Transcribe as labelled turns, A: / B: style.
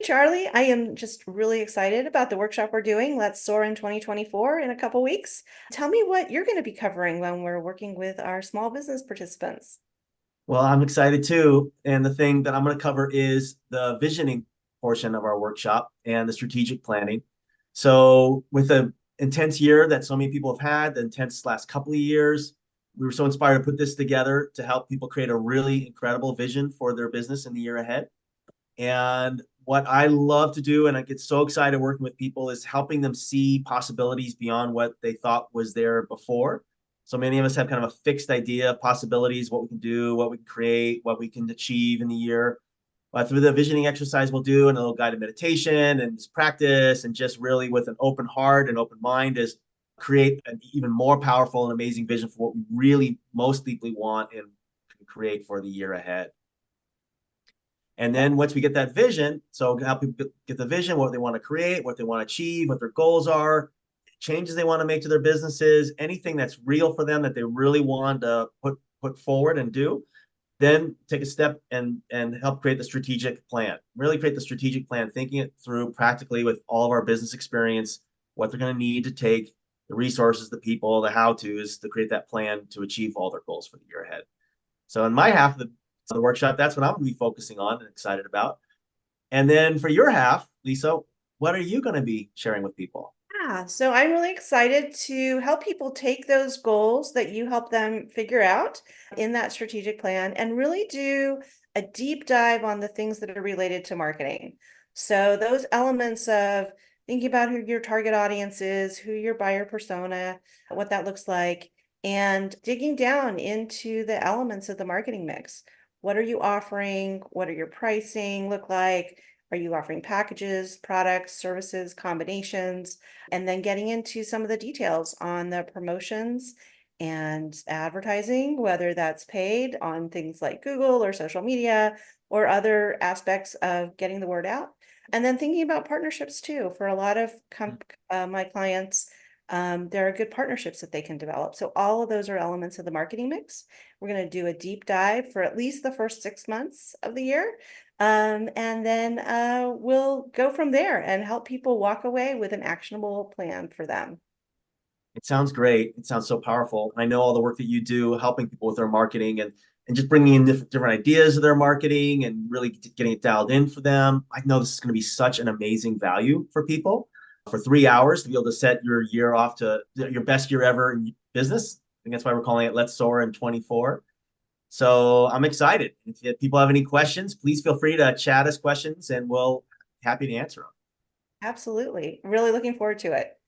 A: Charlie. I am just really excited about the workshop we're doing. Let's Soar in 2024 in a couple weeks. Tell me what you're going to be covering when we're working with our small business participants.
B: Well, I'm excited too. And the thing that I'm going to cover is the visioning portion of our workshop and the strategic planning. So, with the intense year that so many people have had, the intense last couple of years, we were so inspired to put this together to help people create a really incredible vision for their business in the year ahead. And what I love to do, and I get so excited working with people, is helping them see possibilities beyond what they thought was there before. So many of us have kind of a fixed idea of possibilities, what we can do, what we can create, what we can achieve in the year. But through the visioning exercise we'll do and a little guided meditation and just practice and just really with an open heart and open mind is create an even more powerful and amazing vision for what we really most deeply want and can create for the year ahead. And then once we get that vision, so help people get the vision, what they want to create, what they want to achieve, what their goals are, changes they want to make to their businesses, anything that's real for them that they really want to put forward and do, then take a step and help create the strategic plan. Really create the strategic plan, thinking it through practically with all of our business experience, what they're going to need to take, the resources, the people, the how-tos to create that plan to achieve all their goals for the year ahead. So in my half of the workshop, that's what I'm going to be focusing on and excited about. And then for your half, Lisa, what are you going to be sharing with people?
A: Yeah, so I'm really excited to help people take those goals that you help them figure out in that strategic plan and really do a deep dive on the things that are related to marketing. So those elements of thinking about who your target audience is, who your buyer persona, what that looks like, and digging down into the elements of the marketing mix. What are you offering? What are your pricing look like? Are you offering packages, products, services, combinations? And then getting into some of the details on the promotions and advertising, whether that's paid on things like Google or social media or other aspects of getting the word out. And then thinking about partnerships too. For a lot of my clients, there are good partnerships that they can develop. So all of those are elements of the marketing mix. We're going to do a deep dive for at least the first 6 months of the year. And then we'll go from there and help people walk away with an actionable plan for them.
B: It sounds great. It sounds so powerful. I know all the work that you do helping people with their marketing and just bringing in different ideas of their marketing and really getting it dialed in for them. I know this is going to be such an amazing value for people for 3 hours to be able to set your year off to your best year ever in business. I think that's why we're calling it Let's Soar in 24. So I'm excited. If people have any questions, please feel free to chat us questions and we'll be happy to answer them.
A: Absolutely. Really looking forward to it.